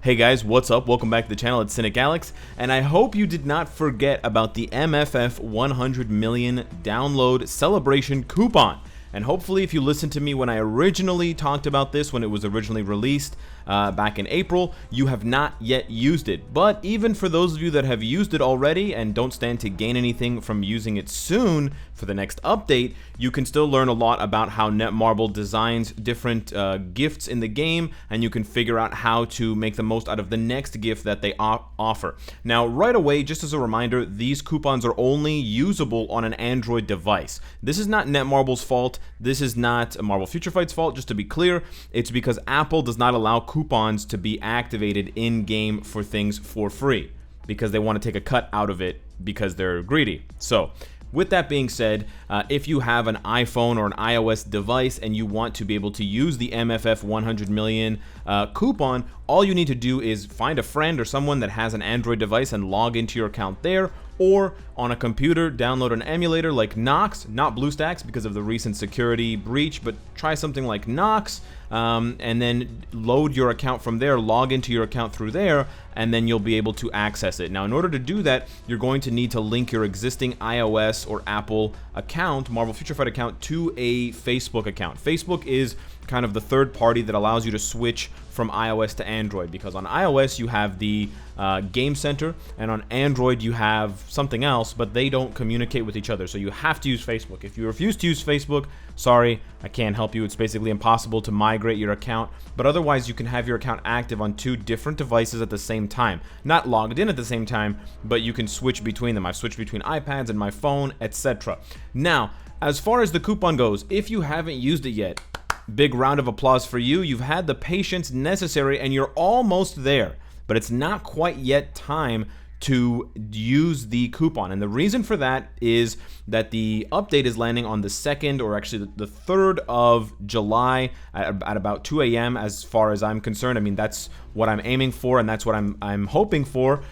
Hey guys, what's up? Welcome back to the channel. It's Cynicalex, and I hope you did not forget about the MFF 100 million download celebration coupon. And hopefully if you listened to me when I originally talked about this, when it was originally released back in April, you have not yet used it. But even for those of you that have used it already and don't stand to gain anything from using it soon for the next update, you can still learn a lot about how Netmarble designs different gifts in the game, and you can figure out how to make the most out of the next gift that they offer. Now, right away, just as a reminder, these coupons are only usable on an Android device. This is not Netmarble's fault. This is not Marvel Future Fight's fault, just to be clear. It's because Apple does not allow coupons to be activated in-game for things for free, because they want to take a cut out of it because they're greedy. So, with that being said, if you have an iPhone or an iOS device and you want to be able to use the MFF 100 million coupon, all you need to do is find a friend or someone that has an Android device and log into your account there, or on a computer, download an emulator like Nox, not BlueStacks because of the recent security breach, but try something like Nox, and then load your account from there, log into your account through there, and then you'll be able to access it. Now, in order to do that, you're going to need to link your existing iOS or Apple account, Marvel Future Fight account, to a Facebook account. Facebook is kind of the third party that allows you to switch from iOS to Android, because on iOS you have the Game Center, and on Android you have something else, but they don't communicate with each other, so you have to use Facebook. If you refuse to use Facebook, sorry, I can't help you. It's basically impossible to migrate your account, but otherwise you can have your account active on two different devices at the same time. Not logged in at the same time, but you can switch between them. I've switched between iPads and my phone, etc. Now, as far as the coupon goes, if you haven't used it yet, big round of applause for you. You've had the patience necessary and you're almost there, but it's not quite yet time to use the coupon. And the reason for that is that the update is landing on the 2nd, or actually the 3rd of July at about 2 a.m. as far as I'm concerned. I mean, that's what I'm aiming for, and that's what I'm hoping for,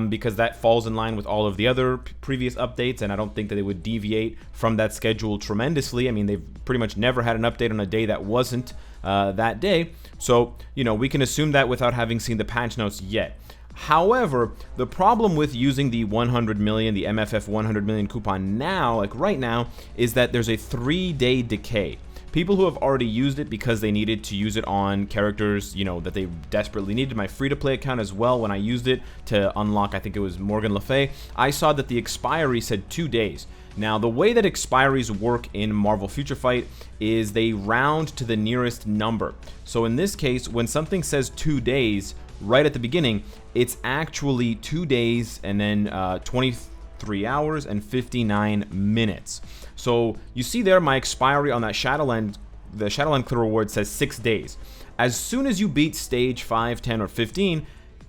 because that falls in line with all of the other previous updates, and I don't think that they would deviate from that schedule tremendously. I mean, they've pretty much never had an update on a day that wasn't that day. So, you know, we can assume that without having seen the patch notes yet. However, the problem with using the 100 million, the MFF 100 million coupon now, like right now, is that there's a 3-day decay. People who have already used it because they needed to use it on characters, you know, that they desperately needed. My free-to-play account as well, when I used it to unlock, I think it was Morgan Le Fay, I saw that the expiry said 2 days. Now, the way that expiries work in Marvel Future Fight is they round to the nearest number. So in this case, when something says 2 days, right at the beginning, it's actually 2 days and then 23 hours and 59 minutes. So you see there, my expiry on that Shadowland, the Shadowland Clear Reward says 6 days. As soon as you beat stage 5, 10, or 15,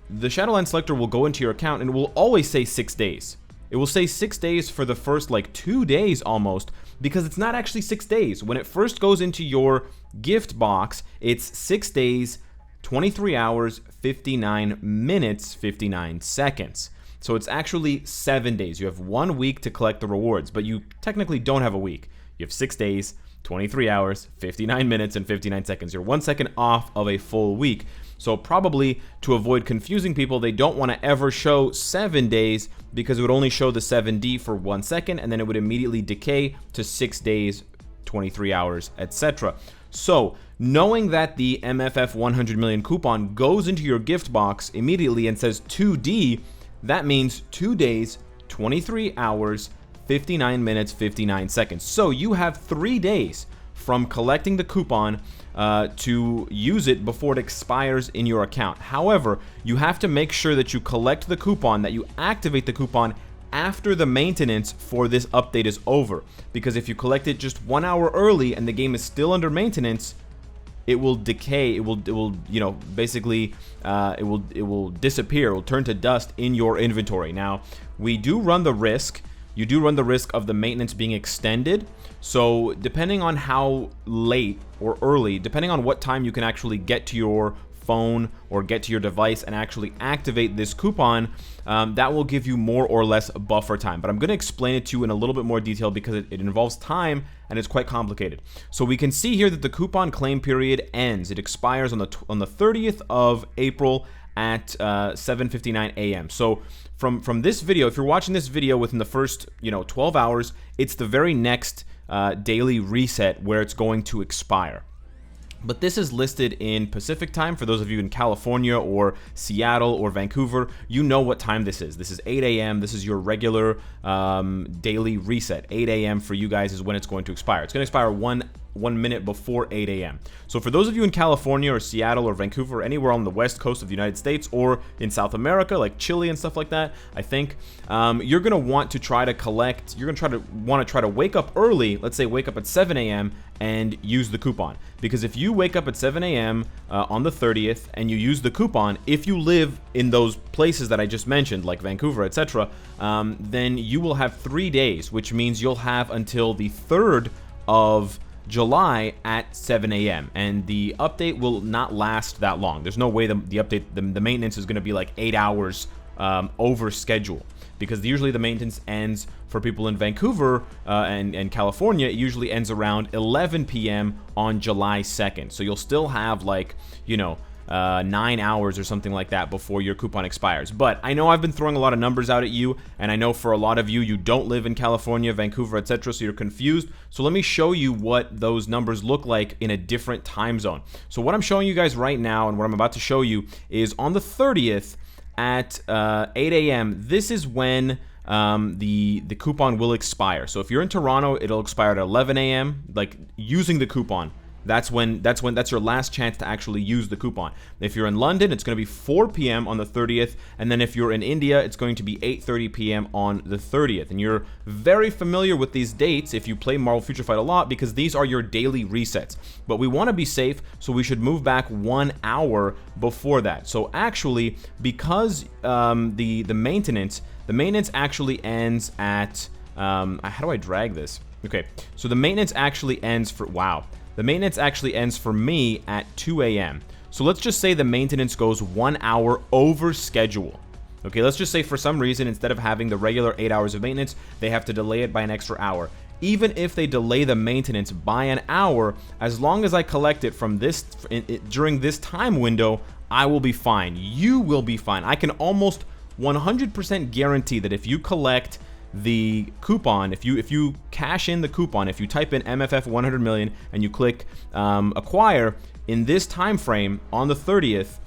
the Shadowland selector will go into your account and it will always say 6 days. It will say 6 days for the first like 2 days almost, because it's not actually 6 days. When it first goes into your gift box, it's 6 days, 23 hours, 59 minutes, 59 seconds. So it's actually 7 days. You have 1 week to collect the rewards, but you technically don't have a week. You have 6 days, 23 hours, 59 minutes, and 59 seconds. You're 1 second off of a full week. So probably to avoid confusing people, they don't want to ever show 7 days, because it would only show the 7D for 1 second, and then it would immediately decay to 6 days, 23 hours, etc. So, knowing that the MFF 100 million coupon goes into your gift box immediately and says 2D, that means 2 days, 23 hours, 59 minutes, 59 seconds. So you have 3 days from collecting the coupon to use it before it expires in your account. However, you have to make sure that you collect the coupon, that you activate the coupon after the maintenance for this update is over, because if you collect it just 1 hour early and the game is still under maintenance, it will decay. It will you know, basically it will disappear. It will turn to dust in your inventory. Now, we do run the risk. You do run the risk of the maintenance being extended. So depending on how late or early, depending on what time you can actually get to your phone or get to your device and actually activate this coupon, that will give you more or less buffer time. But I'm going to explain it to you in a little bit more detail because it involves time and it's quite complicated. So we can see here that the coupon claim period ends. It expires on the 30th of April at 7:59 a.m. So from this video, if you're watching this video within the first 12 hours, it's the very next daily reset where it's going to expire. But this is listed in Pacific time. For those of you in California or Seattle or Vancouver, you know what time this is. This is 8 a.m. This is your regular daily reset. 8 a.m. for you guys is when it's going to expire. It's going to expire one minute before 8 a.m. So for those of you in California or Seattle or Vancouver, anywhere on the west coast of the United States or in South America, like Chile and stuff like that, I think you're going to want to try to collect, you're going to want to try to wake up early, let's say wake up at 7 a.m. and use the coupon. Because if you wake up at 7 a.m. On the 30th and you use the coupon, if you live in those places that I just mentioned, like Vancouver, etc., then you will have 3 days, which means you'll have until the 3rd of July at 7 a.m. and the update will not last that long. There's no way the update, the maintenance is going to be like 8 hours over schedule, because usually the maintenance ends for people in Vancouver and California. It usually ends around 11 p.m. on July 2nd. So you'll still have 9 hours or something like that before your coupon expires. But I know I've been throwing a lot of numbers out at you, and I know for a lot of you, you don't live in California, Vancouver, etc., so you're confused. So let me show you what those numbers look like in a different time zone. So what I'm showing you guys right now, and what I'm about to show you, is on the 30th at 8 a.m. This is when the coupon will expire. So if you're in Toronto, it'll expire at 11 a.m. like using the coupon. That's your last chance to actually use the coupon. If you're in London, it's going to be 4 p.m. on the 30th, and then if you're in India, it's going to be 8:30 p.m. on the 30th. And you're very familiar with these dates if you play Marvel Future Fight a lot, because these are your daily resets. But we want to be safe, so we should move back 1 hour before that. So actually, because the maintenance actually ends at how do I drag this? Okay, so the maintenance actually ends for The maintenance actually ends for me at 2 a.m. So let's just say the maintenance goes 1 hour over schedule. Okay, let's just say for some reason, instead of having the regular 8 hours of maintenance, they have to delay it by an extra hour. Even if they delay the maintenance by an hour, as long as I collect it from during this time window, I will be fine. You will be fine. I can almost 100% guarantee that if you collect the coupon, if you cash in the coupon, if you type in MFF 100 million and you click acquire in this time frame on the 30th,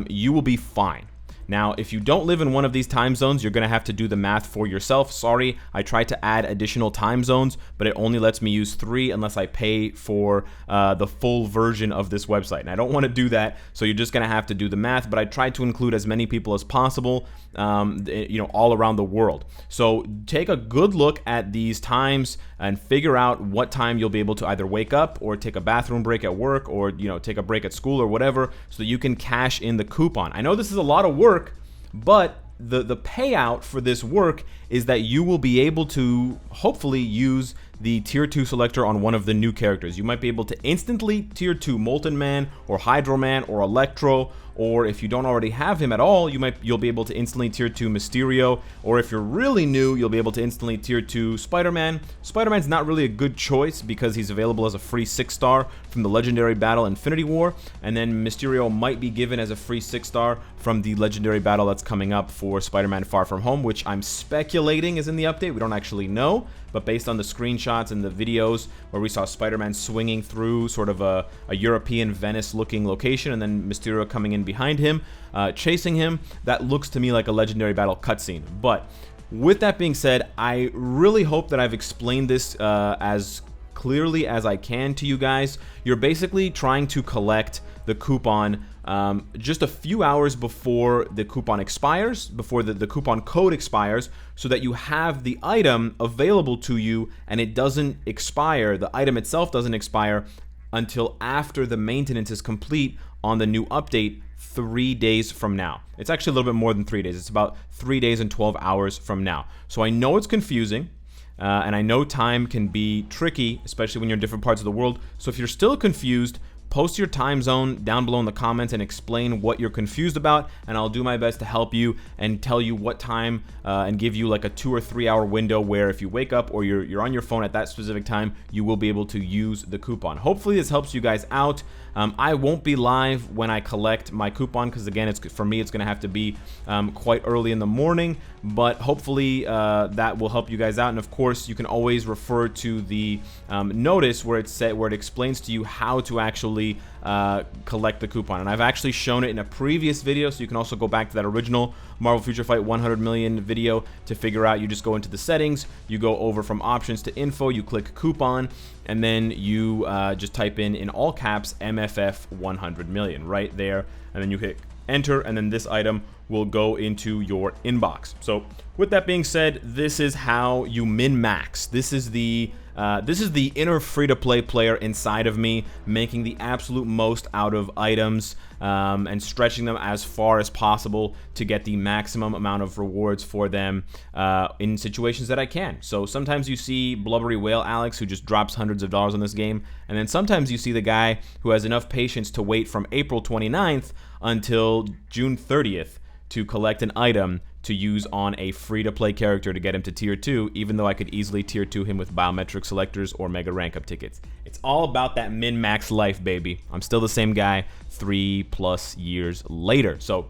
you will be fine. Now, if you don't live in one of these time zones, you're going to have to do the math for yourself. Sorry, I tried to add additional time zones, but it only lets me use 3 unless I pay for the full version of this website. And I don't want to do that, so you're just going to have to do the math. But I tried to include as many people as possible, all around the world. So take a good look at these times and figure out what time you'll be able to either wake up or take a bathroom break at work, or take a break at school or whatever, so that you can cash in the coupon. I know this is a lot of work, but the payout for this work is that you will be able to hopefully use the tier 2 selector on one of the new characters. You might be able to instantly tier 2 Molten Man or Hydro Man or Electro, or if you don't already have him at all, you'll be able to instantly tier 2 Mysterio, or if you're really new, you'll be able to instantly tier 2 Spider-Man. Spider-Man's not really a good choice because he's available as a free 6-star from the Legendary Battle Infinity War, and then Mysterio might be given as a free 6-star from the Legendary Battle that's coming up for Spider-Man Far From Home, which I'm speculating is in the update. We don't actually know, but based on the screenshots and the videos where we saw Spider-Man swinging through sort of a European Venice-looking location, and then Mysterio coming in behind him, chasing him, that looks to me like a Legendary Battle cutscene. But with that being said, I really hope that I've explained this as clearly as I can to you guys. You're basically trying to collect the coupon just a few hours before the coupon expires, before the coupon code expires, so that you have the item available to you and it doesn't expire, the item itself doesn't expire until after the maintenance is complete on the new update 3 days from now. It's actually a little bit more than 3 days. It's about 3 days and 12 hours from now. So I know it's confusing, and I know time can be tricky, especially when you're in different parts of the world. So if you're still confused, post your time zone down below in the comments and explain what you're confused about, and I'll do my best to help you and tell you what time and give you like a 2 or 3 hour window where if you wake up or you're on your phone at that specific time, you will be able to use the coupon. Hopefully this helps you guys out. I won't be live when I collect my coupon because, again, for me it's going to have to be quite early in the morning, but hopefully that will help you guys out. And of course, you can always refer to the notice where it explains to you how to actually collect the coupon. And I've actually shown it in a previous video, so you can also go back to that original Marvel Future Fight 100 million video to figure out. You just go into the settings, you go over from options to info, you click coupon, and then you just type in all caps MFF 100 million right there, and then you hit enter, and then this item will go into your inbox. So with that being said, this is how you min-max. This is the inner free-to-play player inside of me, making the absolute most out of items and stretching them as far as possible to get the maximum amount of rewards for them in situations that I can. So sometimes you see Blubbery Whale Alex, who just drops hundreds of dollars on this game, and then sometimes you see the guy who has enough patience to wait from April 29th until June 30th to collect an item to use on a free-to-play character to get him to tier 2, even though I could easily tier 2 him with biometric selectors or mega rank up tickets. It's all about that min-max life, baby. I'm still the same guy 3+ years later. So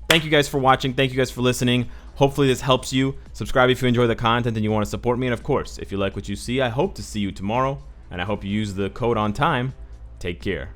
thank you guys for watching. Thank you guys for listening. Hopefully this helps you. Subscribe if you enjoy the content and you want to support me. And of course, if you like what you see, I hope to see you tomorrow. And I hope you use the code on time. Take care.